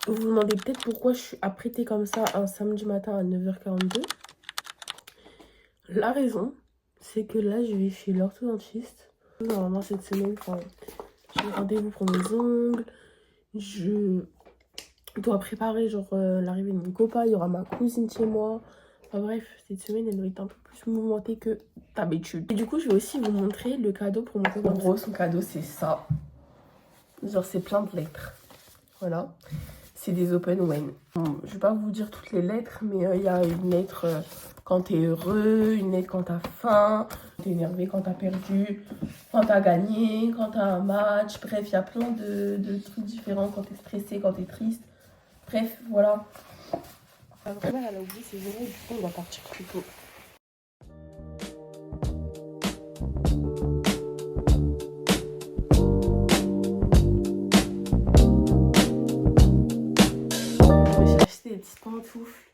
Vous vous demandez peut-être pourquoi je suis apprêtée comme ça un samedi matin à 9h42. La raison, c'est que là, je vais chez l'orthodontiste. Normalement, cette semaine, j'ai rendez-vous pour mes ongles. Je dois préparer l'arrivée de mon copain. Il y aura ma cousine chez moi. Enfin bref, cette semaine, elle doit être un peu plus mouvementée que d'habitude. Et du coup, je vais aussi vous montrer le cadeau pour mon copain. En gros, son cadeau, c'est ça. Genre, c'est plein de lettres. Voilà. C'est des open when. Bon, je vais pas vous dire toutes les lettres, mais il y a une lettre quand t'es heureux, une lettre quand t'as faim, quand t'es énervé, quand t'as perdu, quand t'as gagné, quand t'as un match. Bref, il y a plein de trucs différents quand t'es stressé, quand t'es triste. Bref, voilà. Vraiment, elle a oublié ses oreilles, du coup, on va partir plus tôt. Je me suis acheté des petites pantoufles.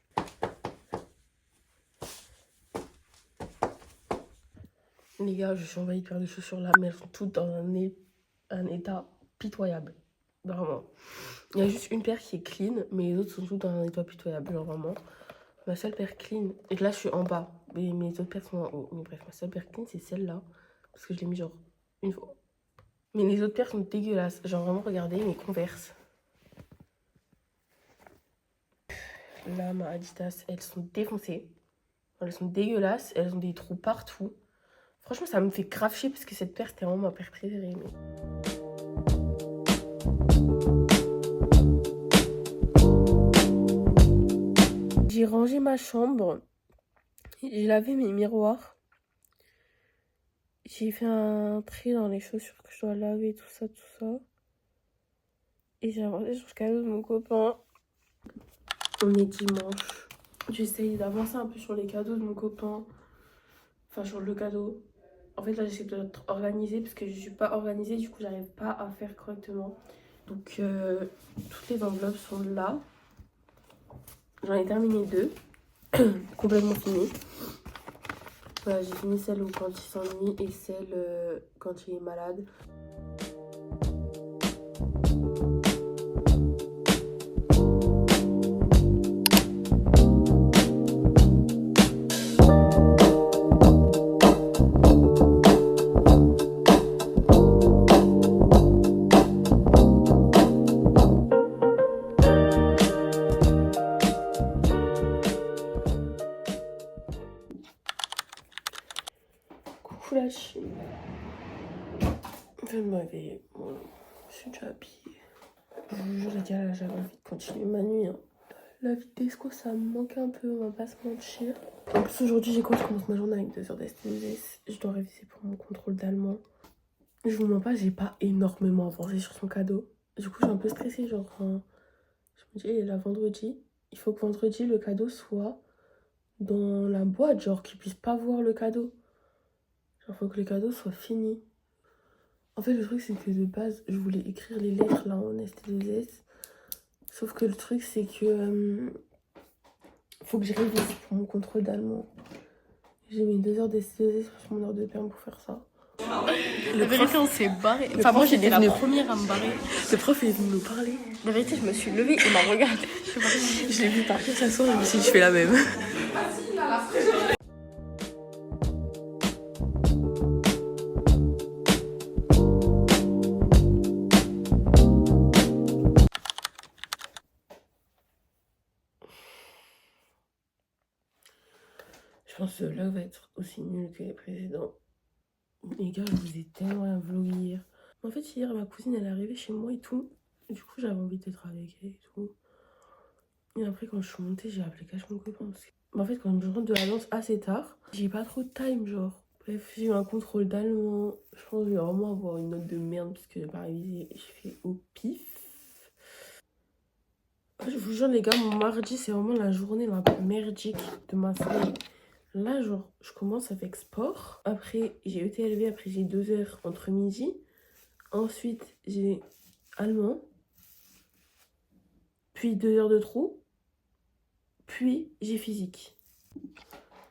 Les gars, je suis envahie de paires de chaussures là, mais elles sont toutes dans un état pitoyable. Vraiment. Il y a juste une paire qui est clean, mais les autres sont toutes dans un état pitoyable. Genre vraiment. Ma seule paire clean, et là je suis en bas, mais mes autres paires sont en haut. Mais bref, ma seule paire clean, c'est celle-là. Parce que je l'ai mis genre une fois. Mais les autres paires sont dégueulasses. Genre vraiment, regardez mes Converse. Là, ma Adidas, elles sont défoncées. Elles sont dégueulasses. Elles ont des trous partout. Franchement, ça me fait grave chier parce que cette paire, c'était vraiment ma paire préférée. Mais... J'ai rangé ma chambre. J'ai lavé mes miroirs. J'ai fait un tri dans les chaussures que je dois laver, tout ça, tout ça. Et j'ai avancé sur le cadeau de mon copain. On est dimanche. J'essaye d'avancer un peu sur les cadeaux de mon copain. Enfin, sur le cadeau. En fait, là, j'essaie d'être organisée parce que je suis pas organisée. Du coup, j'arrive pas à faire correctement. Donc, toutes les enveloppes sont là. J'en ai terminé 2. Complètement fini. Voilà, j'ai fini celle où quand il s'ennuie et celle quand il est malade. Coucou la Chine. Je vais me réveiller. Bon, je suis déjà habillée. Je vous jure, les gars, là, j'avais envie de continuer ma nuit. Hein. La vie d'esco, ça me manque un peu, on va pas se mentir. En plus, aujourd'hui, j'ai quoi? Je commence ma journée avec 2 heures d'STS. Je dois réviser pour mon contrôle d'allemand. Je vous mens pas, j'ai pas énormément avancé sur son cadeau. Du coup, je suis un peu stressée. Genre, je me dis, il est là vendredi. Il faut que vendredi, le cadeau soit dans la boîte. Genre, qu'il puisse pas voir le cadeau. Genre, faut que le cadeau soit fini. En fait, le truc, c'est que de base, je voulais écrire les lettres là en ST2S. Sauf que le truc, c'est que faut que je révise pour mon contrôle d'allemand. J'ai mis 2 heures d'ST2S sur mon heure de perm pour faire ça. La vérité, on s'est barré. Enfin, moi, j'étais la première à me barrer. Le prof est venu nous parler. La vérité, je me suis levée, il m'a regardé. Je l'ai vu partir s'asseoir et je me suis dit, je fais la même. Je pense que là va être aussi nul que les précédents. Les gars, je vous ai tellement rien vlogger hier. En fait, hier, ma cousine, elle est arrivée chez moi et tout. Du coup, j'avais envie d'être avec elle et tout. Et après, quand je suis montée, j'ai appelé cache mon copain. Parce que... En fait, quand je rentre de la danse assez tard, j'ai pas trop de time, genre. Bref, j'ai eu un contrôle d'allemand. Je pense que je vais vraiment avoir une note de merde parce que j'ai pas révisé. J'ai fait au pif. Je vous jure, les gars, mon mardi, c'est vraiment la journée la plus merdique de ma semaine. Là, genre, je commence avec sport. Après, j'ai ETLV. Après, j'ai 2 heures entre midi. Ensuite, j'ai allemand. Puis 2 heures de trou. Puis, j'ai physique.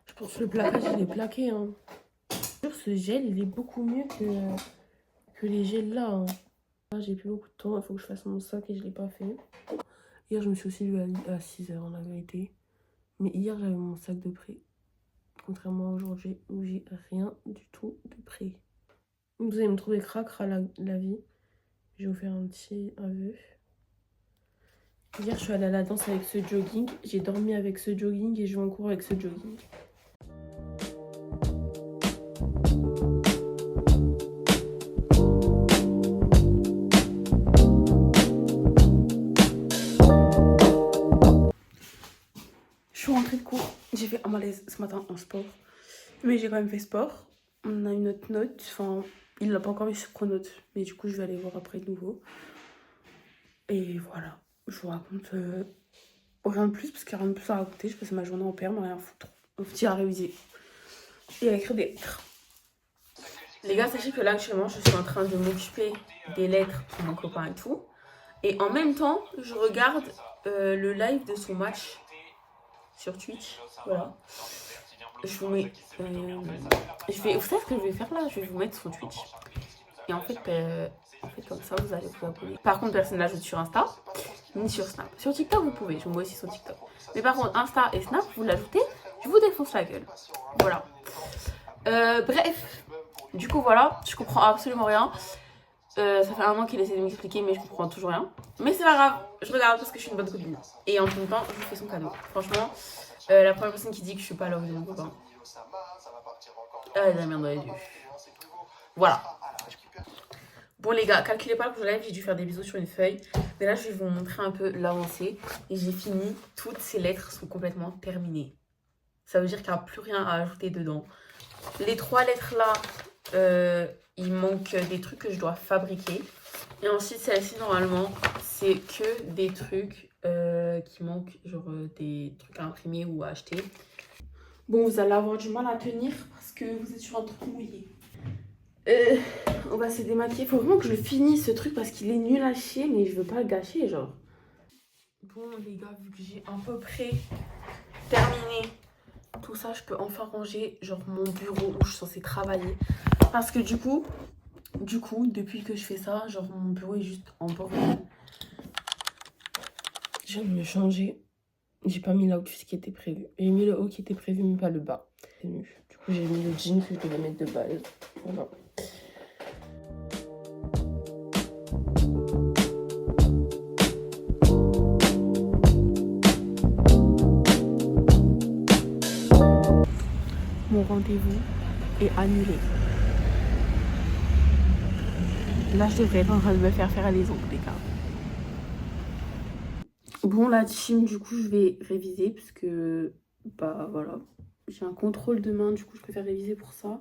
Je pense que le plaquage, il est plaqué. Hein. Ce gel, il est beaucoup mieux que les gels là. Hein. Là, j'ai plus beaucoup de temps. Il faut que je fasse mon sac et je l'ai pas fait. Hier, je me suis aussi levée à 6h en la vérité. Mais hier, j'avais mon sac de prêt. Contrairement à aujourd'hui où j'ai rien du tout de prêt. Vous allez me trouver cracra la vie. Je vais vous faire un petit aveu. Hier, je suis allée à la danse avec ce jogging. J'ai dormi avec ce jogging et je vais en cours avec ce jogging. Je suis rentrée de cours. J'ai fait un malaise ce matin en sport. Mais j'ai quand même fait sport. On a une autre note. Enfin, il l'a pas encore mis sur Pronote. Mais du coup, je vais aller voir après de nouveau. Et voilà. Je vous raconte rien de plus parce qu'il n'y a rien de plus à raconter. Je passe ma journée en perme, rien à foutre. On petit à réviser. Et à écrire des lettres. Les gars, sachez que là, actuellement, je suis en train de m'occuper des lettres pour mon copain et tout. Et en même temps, je regarde le live de son match sur Twitch. Voilà. Je vous mets. Vous savez ce que je vais faire là? Je vais vous mettre son Twitch. Et en fait, comme ça, vous allez vous abonner. Par contre, personne ne l'ajoute sur Insta, ni sur Snap. Sur TikTok, vous pouvez. Je vous mets aussi sur TikTok. Mais par contre, Insta et Snap, vous l'ajoutez, je vous défonce la gueule. Voilà. Bref. Du coup, voilà. Je comprends absolument rien. Ça fait un an qu'il essaie de m'expliquer, mais je comprends toujours rien. Mais c'est pas grave. Je regarde parce que je suis une bonne copine. Et en même temps, je lui fais son cadeau. Franchement, la première personne qui dit que je suis pas là où de mon copain. Elle a de la merde dans les yeux. Voilà. Bon les gars, calculez pas le que je lève, j'ai dû faire des bisous sur une feuille. Mais là, je vais vous montrer un peu l'avancée. Et j'ai fini. Toutes ces lettres sont complètement terminées. Ça veut dire qu'il n'y a plus rien à ajouter dedans. Les 3 lettres là, il manque des trucs que je dois fabriquer. Et ensuite, celle-ci, normalement, c'est que des trucs qui manquent, genre des trucs à imprimer ou à acheter. Bon, vous allez avoir du mal à tenir parce que vous êtes sur un truc mouillé. On va se démaquiller. Faut vraiment que je finisse ce truc parce qu'il est nul à chier, mais je veux pas le gâcher, genre. Bon, les gars, vu que j'ai à peu près terminé tout ça, je peux enfin ranger, genre, mon bureau où je suis censée travailler. Parce que du coup, depuis que je fais ça, genre, mon bureau est juste en bordel. Je viens de me changer. J'ai pas mis l'outfit qui était prévu. J'ai mis le haut qui était prévu, mais pas le bas. C'est nul. Du coup, j'ai mis le jean que je devais mettre de base. Voilà. Mon rendez-vous est annulé. Là, je devrais être en train de me faire faire les ongles, les gars. Bon, la team, du coup, je vais réviser parce que, bah voilà, j'ai un contrôle demain, du coup, je préfère réviser pour ça.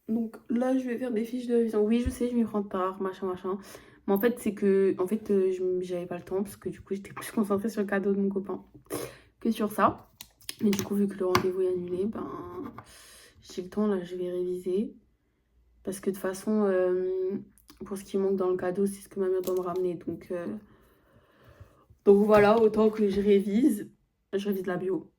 Donc là, je vais faire des fiches de révision. Oui, je sais, je m'y prends tard, machin. Mais en fait, c'est que, j'avais pas le temps parce que du coup, j'étais plus concentrée sur le cadeau de mon copain que sur ça. Mais du coup, vu que le rendez-vous est annulé, ben, j'ai le temps, là, je vais réviser. Parce que de toute façon, pour ce qui manque dans le cadeau, c'est ce que ma mère doit me ramener. Donc voilà, autant que je révise la bio.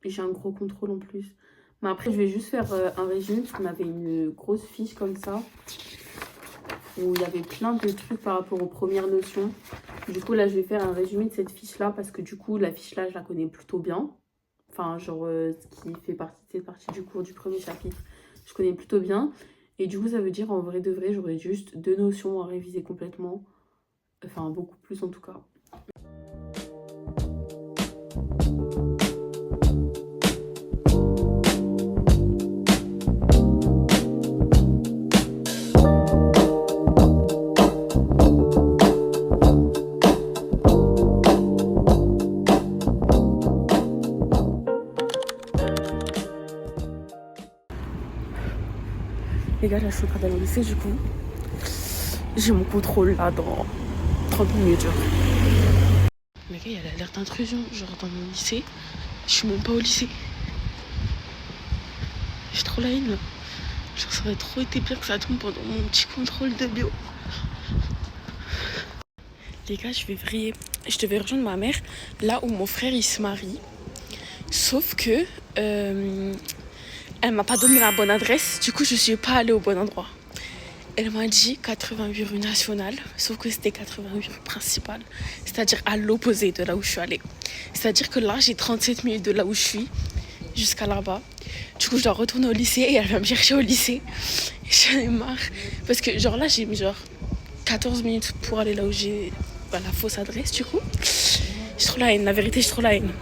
Et j'ai un gros contrôle en plus. Mais après, je vais juste faire un résumé parce qu'on avait une grosse fiche comme ça. Où il y avait plein de trucs par rapport aux premières notions. Du coup, là, je vais faire un résumé de cette fiche-là parce que du coup, la fiche-là, je la connais plutôt bien. Enfin, genre, ce qui fait partie de cette partie du cours du premier chapitre, je connais plutôt bien. Et du coup, ça veut dire, en vrai de vrai, j'aurais juste 2 notions à réviser complètement. Enfin, beaucoup plus en tout cas. Les gars, là, je suis en train d'aller au lycée, du coup. J'ai mon contrôle, là, dans 30 minutes, genre. Les gars, il y a l'alerte d'intrusion, genre, dans mon lycée. Je suis même pas au lycée. J'ai trop la haine, là. Genre, ça aurait trop été pire que ça tombe pendant mon petit contrôle de bio. Les gars, je vais vriller. Je devais rejoindre ma mère, là où mon frère, il se marie. Sauf que... elle m'a pas donné la bonne adresse, du coup je suis pas allée au bon endroit. Elle m'a dit 88 rue Nationale, sauf que c'était 88 rue Principale, c'est-à-dire à l'opposé de là où je suis allée. C'est-à-dire que là, j'ai 37 minutes de là où je suis jusqu'à là-bas. Du coup, je dois retourner au lycée et elle va me chercher au lycée. J'en ai marre. Parce que genre là, j'ai mis genre 14 minutes pour aller là où j'ai la fausse adresse, du coup. J'ai trop la haine, la vérité, j'ai trop la haine.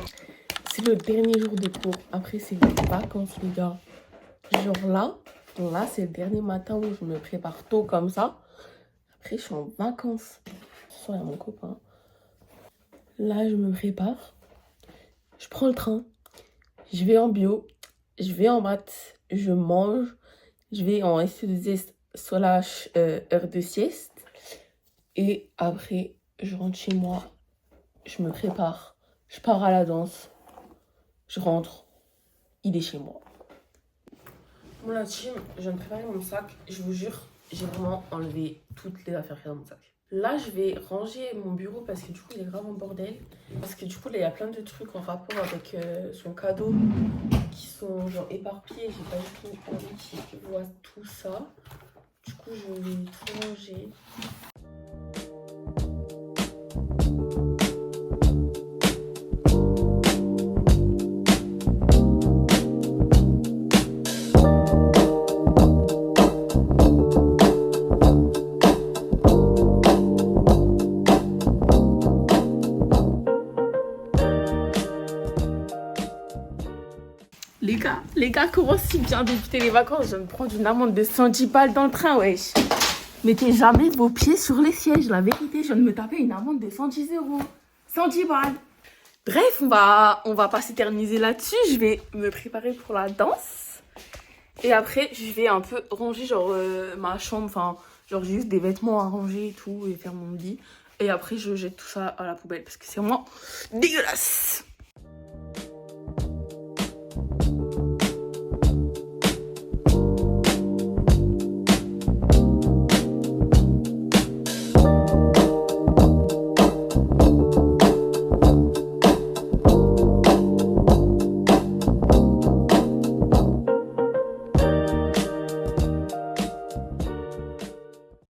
C'est le dernier jour de cours. Après, c'est les vacances, les gars. Genre là, c'est le dernier matin où je me prépare tôt comme ça. Après, je suis en vacances. Ce soir, il y a mon copain. Là, je me prépare. Je prends le train. Je vais en bio. Je vais en maths. Je mange. Je vais en SE2S / heure de sieste. Et après, je rentre chez moi. Je me prépare. Je pars à la danse. Je rentre. Il est chez moi. Bon, la team, je viens de préparer mon sac. Je vous jure, j'ai vraiment enlevé toutes les affaires qu'il y a dans mon sac. Là, je vais ranger mon bureau parce que du coup, il est vraiment bordel. Parce que du coup, là, il y a plein de trucs en rapport avec son cadeau qui sont genre éparpillés. J'ai pas du tout envie qu'il voit tout ça. Du coup, je vais tout ranger. Les gars, comment si bien débuter les vacances? Je vais me prendre une amende de 110 balles dans le train, wesh. Mettez jamais vos pieds sur les sièges, la vérité, je viens de me taper une amende de 110 €. 110 balles. Bref, on va pas s'éterniser là-dessus. Je vais me préparer pour la danse. Et après, je vais un peu ranger genre ma chambre. Enfin, genre j'ai juste des vêtements à ranger et tout et faire mon lit. Et après, je jette tout ça à la poubelle parce que c'est vraiment dégueulasse.